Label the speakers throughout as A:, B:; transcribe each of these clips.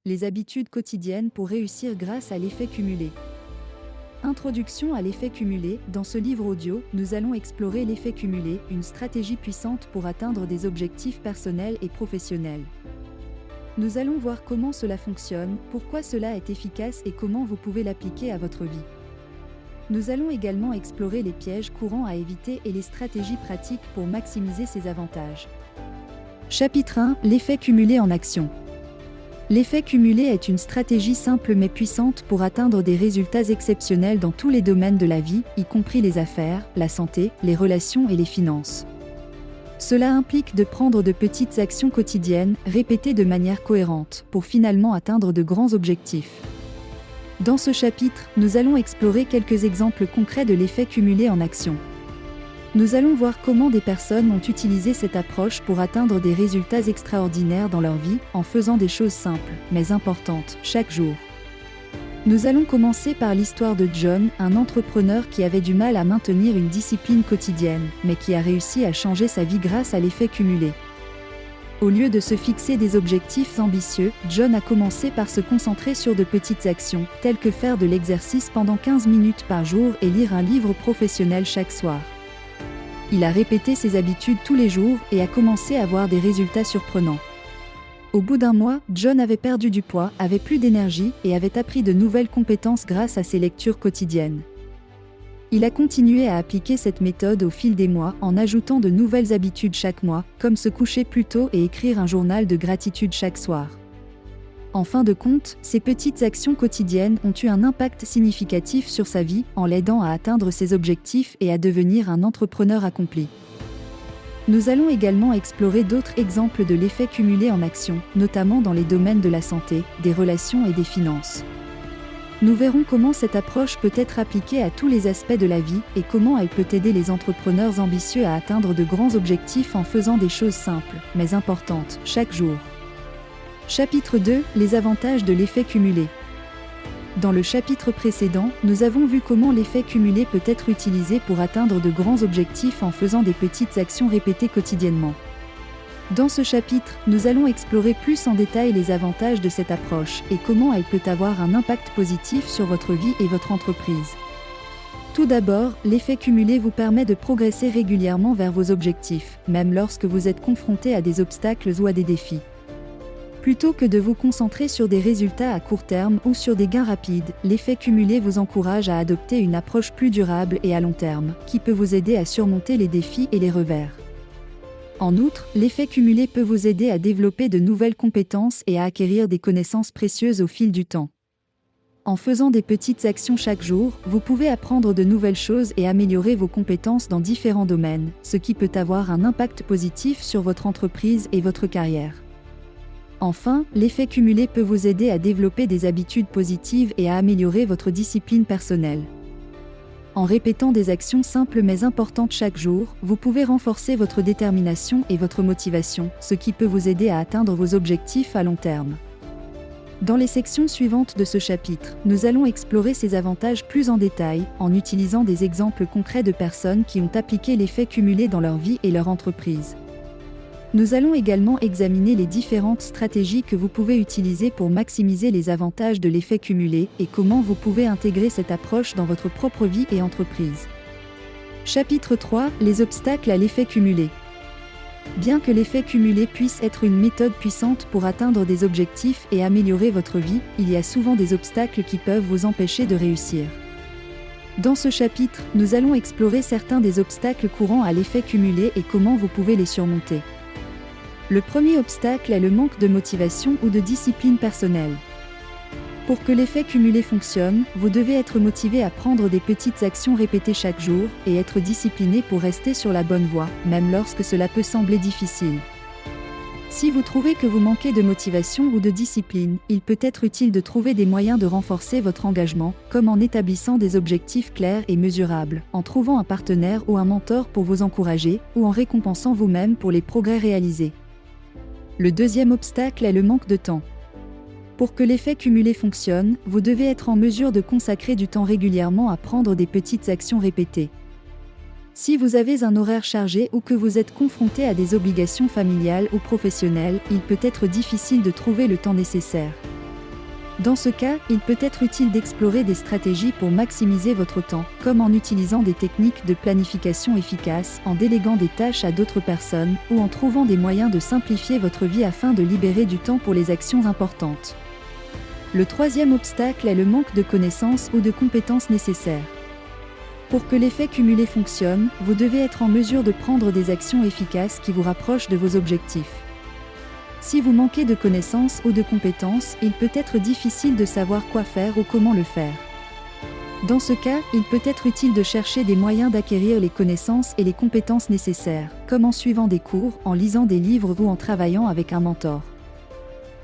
A: Les habitudes quotidiennes pour réussir grâce à l'effet cumulé. Introduction à l'effet cumulé. Dans ce livre audio, nous allons explorer l'effet cumulé, une stratégie puissante pour atteindre des objectifs personnels et professionnels. Nous allons voir comment cela fonctionne, pourquoi cela est efficace et comment vous pouvez l'appliquer à votre vie. Nous allons également explorer les pièges courants à éviter et les stratégies pratiques pour maximiser ses avantages. Chapitre 1. L'effet cumulé en action. L'effet cumulé est une stratégie simple mais puissante pour atteindre des résultats exceptionnels dans tous les domaines de la vie, y compris les affaires, la santé, les relations et les finances. Cela implique de prendre de petites actions quotidiennes, répétées de manière cohérente, pour finalement atteindre de grands objectifs. Dans ce chapitre, nous allons explorer quelques exemples concrets de l'effet cumulé en action. Nous allons voir comment des personnes ont utilisé cette approche pour atteindre des résultats extraordinaires dans leur vie, en faisant des choses simples, mais importantes, chaque jour. Nous allons commencer par l'histoire de John, un entrepreneur qui avait du mal à maintenir une discipline quotidienne, mais qui a réussi à changer sa vie grâce à l'effet cumulé. Au lieu de se fixer des objectifs ambitieux, John a commencé par se concentrer sur de petites actions, telles que faire de l'exercice pendant 15 minutes par jour et lire un livre professionnel chaque soir. Il a répété ses habitudes tous les jours et a commencé à voir des résultats surprenants. Au bout d'un mois, John avait perdu du poids, avait plus d'énergie et avait appris de nouvelles compétences grâce à ses lectures quotidiennes. Il a continué à appliquer cette méthode au fil des mois en ajoutant de nouvelles habitudes chaque mois, comme se coucher plus tôt et écrire un journal de gratitude chaque soir. En fin de compte, ces petites actions quotidiennes ont eu un impact significatif sur sa vie en l'aidant à atteindre ses objectifs et à devenir un entrepreneur accompli. Nous allons également explorer d'autres exemples de l'effet cumulé en action, notamment dans les domaines de la santé, des relations et des finances. Nous verrons comment cette approche peut être appliquée à tous les aspects de la vie et comment elle peut aider les entrepreneurs ambitieux à atteindre de grands objectifs en faisant des choses simples, mais importantes, chaque jour. Chapitre 2. Les avantages de l'effet cumulé. Dans le chapitre précédent, nous avons vu comment l'effet cumulé peut être utilisé pour atteindre de grands objectifs en faisant des petites actions répétées quotidiennement. Dans ce chapitre, nous allons explorer plus en détail les avantages de cette approche et comment elle peut avoir un impact positif sur votre vie et votre entreprise. Tout d'abord, l'effet cumulé vous permet de progresser régulièrement vers vos objectifs, même lorsque vous êtes confronté à des obstacles ou à des défis. Plutôt que de vous concentrer sur des résultats à court terme ou sur des gains rapides, l'effet cumulé vous encourage à adopter une approche plus durable et à long terme, qui peut vous aider à surmonter les défis et les revers. En outre, l'effet cumulé peut vous aider à développer de nouvelles compétences et à acquérir des connaissances précieuses au fil du temps. En faisant des petites actions chaque jour, vous pouvez apprendre de nouvelles choses et améliorer vos compétences dans différents domaines, ce qui peut avoir un impact positif sur votre entreprise et votre carrière. Enfin, l'effet cumulé peut vous aider à développer des habitudes positives et à améliorer votre discipline personnelle. En répétant des actions simples mais importantes chaque jour, vous pouvez renforcer votre détermination et votre motivation, ce qui peut vous aider à atteindre vos objectifs à long terme. Dans les sections suivantes de ce chapitre, nous allons explorer ces avantages plus en détail, en utilisant des exemples concrets de personnes qui ont appliqué l'effet cumulé dans leur vie et leur entreprise. Nous allons également examiner les différentes stratégies que vous pouvez utiliser pour maximiser les avantages de l'effet cumulé et comment vous pouvez intégrer cette approche dans votre propre vie et entreprise. Chapitre 3. Les obstacles à l'effet cumulé. Bien que l'effet cumulé puisse être une méthode puissante pour atteindre des objectifs et améliorer votre vie, il y a souvent des obstacles qui peuvent vous empêcher de réussir. Dans ce chapitre, nous allons explorer certains des obstacles courants à l'effet cumulé et comment vous pouvez les surmonter. Le premier obstacle est le manque de motivation ou de discipline personnelle. Pour que l'effet cumulé fonctionne, vous devez être motivé à prendre des petites actions répétées chaque jour et être discipliné pour rester sur la bonne voie, même lorsque cela peut sembler difficile. Si vous trouvez que vous manquez de motivation ou de discipline, il peut être utile de trouver des moyens de renforcer votre engagement, comme en établissant des objectifs clairs et mesurables, en trouvant un partenaire ou un mentor pour vous encourager, ou en récompensant vous-même pour les progrès réalisés. Le deuxième obstacle est le manque de temps. Pour que l'effet cumulé fonctionne, vous devez être en mesure de consacrer du temps régulièrement à prendre des petites actions répétées. Si vous avez un horaire chargé ou que vous êtes confronté à des obligations familiales ou professionnelles, il peut être difficile de trouver le temps nécessaire. Dans ce cas, il peut être utile d'explorer des stratégies pour maximiser votre temps, comme en utilisant des techniques de planification efficaces, en déléguant des tâches à d'autres personnes, ou en trouvant des moyens de simplifier votre vie afin de libérer du temps pour les actions importantes. Le troisième obstacle est le manque de connaissances ou de compétences nécessaires. Pour que l'effet cumulé fonctionne, vous devez être en mesure de prendre des actions efficaces qui vous rapprochent de vos objectifs. Si vous manquez de connaissances ou de compétences, il peut être difficile de savoir quoi faire ou comment le faire. Dans ce cas, il peut être utile de chercher des moyens d'acquérir les connaissances et les compétences nécessaires, comme en suivant des cours, en lisant des livres ou en travaillant avec un mentor.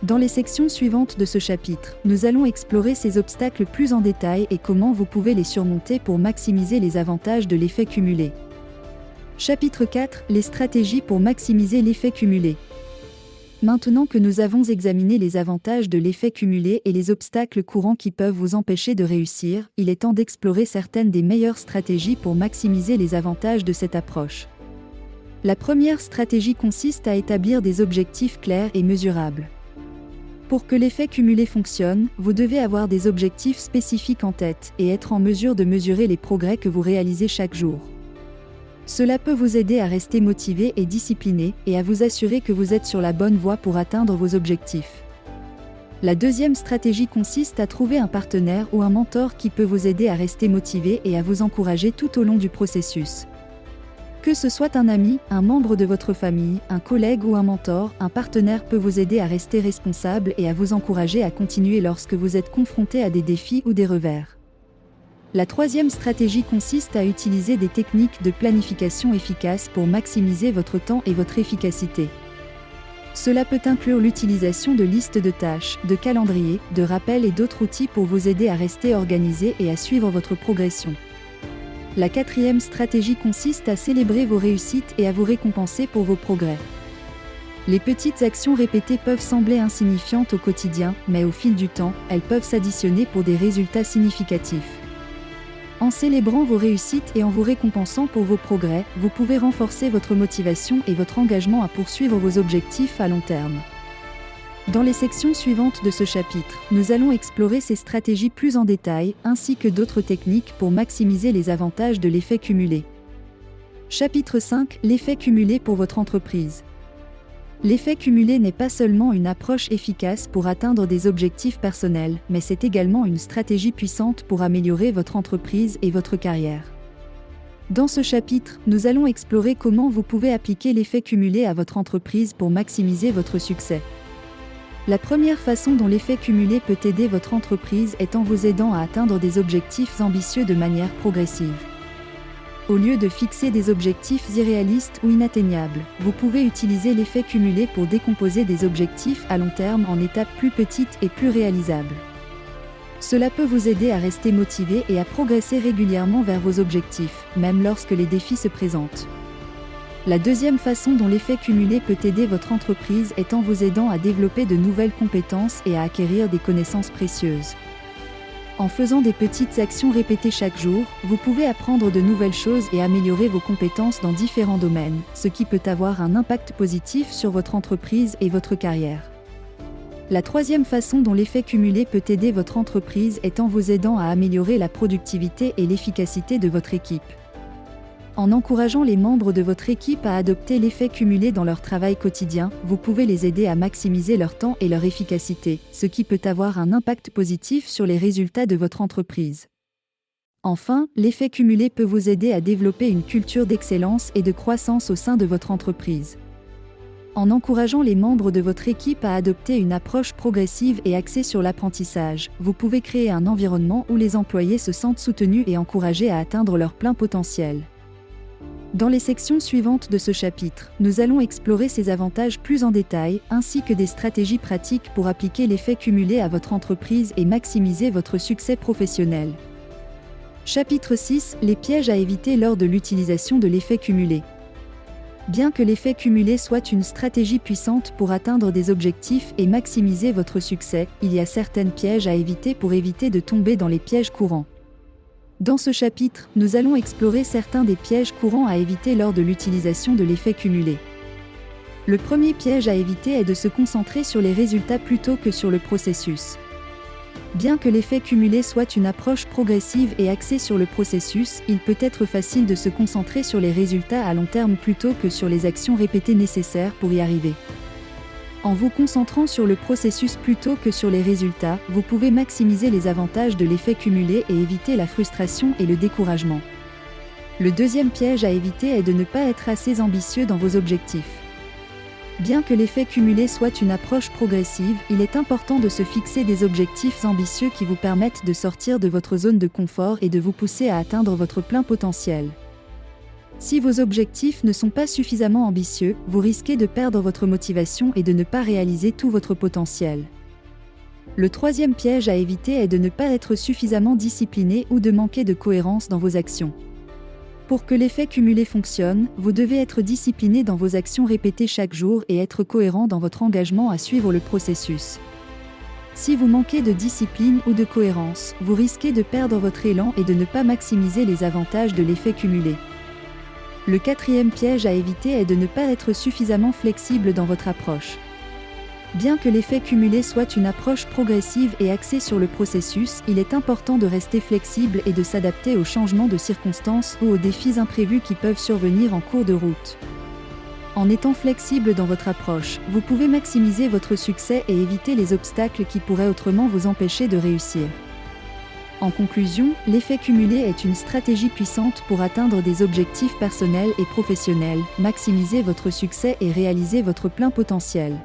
A: Dans les sections suivantes de ce chapitre, nous allons explorer ces obstacles plus en détail et comment vous pouvez les surmonter pour maximiser les avantages de l'effet cumulé. Chapitre 4 : Les stratégies pour maximiser l'effet cumulé. Maintenant que nous avons examiné les avantages de l'effet cumulé et les obstacles courants qui peuvent vous empêcher de réussir, il est temps d'explorer certaines des meilleures stratégies pour maximiser les avantages de cette approche. La première stratégie consiste à établir des objectifs clairs et mesurables. Pour que l'effet cumulé fonctionne, vous devez avoir des objectifs spécifiques en tête et être en mesure de mesurer les progrès que vous réalisez chaque jour. Cela peut vous aider à rester motivé et discipliné et à vous assurer que vous êtes sur la bonne voie pour atteindre vos objectifs. La deuxième stratégie consiste à trouver un partenaire ou un mentor qui peut vous aider à rester motivé et à vous encourager tout au long du processus. Que ce soit un ami, un membre de votre famille, un collègue ou un mentor, un partenaire peut vous aider à rester responsable et à vous encourager à continuer lorsque vous êtes confronté à des défis ou des revers. La troisième stratégie consiste à utiliser des techniques de planification efficaces pour maximiser votre temps et votre efficacité. Cela peut inclure l'utilisation de listes de tâches, de calendriers, de rappels et d'autres outils pour vous aider à rester organisé et à suivre votre progression. La quatrième stratégie consiste à célébrer vos réussites et à vous récompenser pour vos progrès. Les petites actions répétées peuvent sembler insignifiantes au quotidien, mais au fil du temps, elles peuvent s'additionner pour des résultats significatifs. En célébrant vos réussites et en vous récompensant pour vos progrès, vous pouvez renforcer votre motivation et votre engagement à poursuivre vos objectifs à long terme. Dans les sections suivantes de ce chapitre, nous allons explorer ces stratégies plus en détail, ainsi que d'autres techniques pour maximiser les avantages de l'effet cumulé. Chapitre 5 : L'effet cumulé pour votre entreprise. L'effet cumulé n'est pas seulement une approche efficace pour atteindre des objectifs personnels, mais c'est également une stratégie puissante pour améliorer votre entreprise et votre carrière. Dans ce chapitre, nous allons explorer comment vous pouvez appliquer l'effet cumulé à votre entreprise pour maximiser votre succès. La première façon dont l'effet cumulé peut aider votre entreprise est en vous aidant à atteindre des objectifs ambitieux de manière progressive. Au lieu de fixer des objectifs irréalistes ou inatteignables, vous pouvez utiliser l'effet cumulé pour décomposer des objectifs à long terme en étapes plus petites et plus réalisables. Cela peut vous aider à rester motivé et à progresser régulièrement vers vos objectifs, même lorsque les défis se présentent. La deuxième façon dont l'effet cumulé peut aider votre entreprise est en vous aidant à développer de nouvelles compétences et à acquérir des connaissances précieuses. En faisant des petites actions répétées chaque jour, vous pouvez apprendre de nouvelles choses et améliorer vos compétences dans différents domaines, ce qui peut avoir un impact positif sur votre entreprise et votre carrière. La troisième façon dont l'effet cumulé peut aider votre entreprise est en vous aidant à améliorer la productivité et l'efficacité de votre équipe. En encourageant les membres de votre équipe à adopter l'effet cumulé dans leur travail quotidien, vous pouvez les aider à maximiser leur temps et leur efficacité, ce qui peut avoir un impact positif sur les résultats de votre entreprise. Enfin, l'effet cumulé peut vous aider à développer une culture d'excellence et de croissance au sein de votre entreprise. En encourageant les membres de votre équipe à adopter une approche progressive et axée sur l'apprentissage, vous pouvez créer un environnement où les employés se sentent soutenus et encouragés à atteindre leur plein potentiel. Dans les sections suivantes de ce chapitre, nous allons explorer ces avantages plus en détail, ainsi que des stratégies pratiques pour appliquer l'effet cumulé à votre entreprise et maximiser votre succès professionnel. Chapitre 6 : Les pièges à éviter lors de l'utilisation de l'effet cumulé. Bien que l'effet cumulé soit une stratégie puissante pour atteindre des objectifs et maximiser votre succès, il y a certains pièges à éviter pour éviter de tomber dans les pièges courants. Dans ce chapitre, nous allons explorer certains des pièges courants à éviter lors de l'utilisation de l'effet cumulé. Le premier piège à éviter est de se concentrer sur les résultats plutôt que sur le processus. Bien que l'effet cumulé soit une approche progressive et axée sur le processus, il peut être facile de se concentrer sur les résultats à long terme plutôt que sur les actions répétées nécessaires pour y arriver. En vous concentrant sur le processus plutôt que sur les résultats, vous pouvez maximiser les avantages de l'effet cumulé et éviter la frustration et le découragement. Le deuxième piège à éviter est de ne pas être assez ambitieux dans vos objectifs. Bien que l'effet cumulé soit une approche progressive, il est important de se fixer des objectifs ambitieux qui vous permettent de sortir de votre zone de confort et de vous pousser à atteindre votre plein potentiel. Si vos objectifs ne sont pas suffisamment ambitieux, vous risquez de perdre votre motivation et de ne pas réaliser tout votre potentiel. Le troisième piège à éviter est de ne pas être suffisamment discipliné ou de manquer de cohérence dans vos actions. Pour que l'effet cumulé fonctionne, vous devez être discipliné dans vos actions répétées chaque jour et être cohérent dans votre engagement à suivre le processus. Si vous manquez de discipline ou de cohérence, vous risquez de perdre votre élan et de ne pas maximiser les avantages de l'effet cumulé. Le quatrième piège à éviter est de ne pas être suffisamment flexible dans votre approche. Bien que l'effet cumulé soit une approche progressive et axée sur le processus, il est important de rester flexible et de s'adapter aux changements de circonstances ou aux défis imprévus qui peuvent survenir en cours de route. En étant flexible dans votre approche, vous pouvez maximiser votre succès et éviter les obstacles qui pourraient autrement vous empêcher de réussir. En conclusion, l'effet cumulé est une stratégie puissante pour atteindre des objectifs personnels et professionnels, maximiser votre succès et réaliser votre plein potentiel.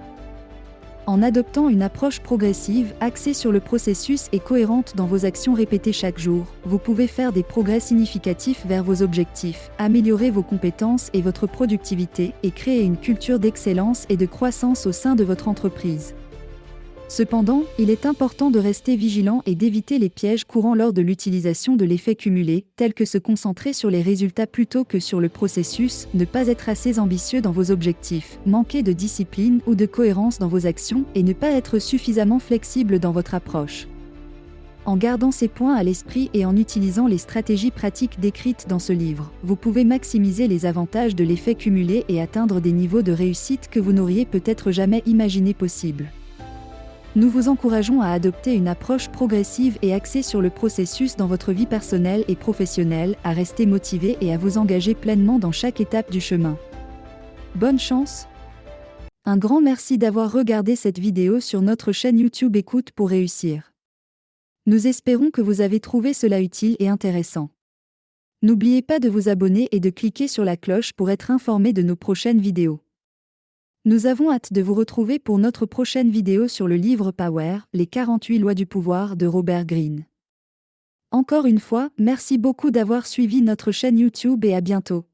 A: En adoptant une approche progressive, axée sur le processus et cohérente dans vos actions répétées chaque jour, vous pouvez faire des progrès significatifs vers vos objectifs, améliorer vos compétences et votre productivité, et créer une culture d'excellence et de croissance au sein de votre entreprise. Cependant, il est important de rester vigilant et d'éviter les pièges courants lors de l'utilisation de l'effet cumulé, tels que se concentrer sur les résultats plutôt que sur le processus, ne pas être assez ambitieux dans vos objectifs, manquer de discipline ou de cohérence dans vos actions et ne pas être suffisamment flexible dans votre approche. En gardant ces points à l'esprit et en utilisant les stratégies pratiques décrites dans ce livre, vous pouvez maximiser les avantages de l'effet cumulé et atteindre des niveaux de réussite que vous n'auriez peut-être jamais imaginé possibles. Nous vous encourageons à adopter une approche progressive et axée sur le processus dans votre vie personnelle et professionnelle, à rester motivé et à vous engager pleinement dans chaque étape du chemin. Bonne chance! Un grand merci d'avoir regardé cette vidéo sur notre chaîne YouTube Écoute pour réussir. Nous espérons que vous avez trouvé cela utile et intéressant. N'oubliez pas de vous abonner et de cliquer sur la cloche pour être informé de nos prochaines vidéos. Nous avons hâte de vous retrouver pour notre prochaine vidéo sur le livre Power, les 48 lois du pouvoir de Robert Greene. Encore une fois, merci beaucoup d'avoir suivi notre chaîne YouTube et à bientôt.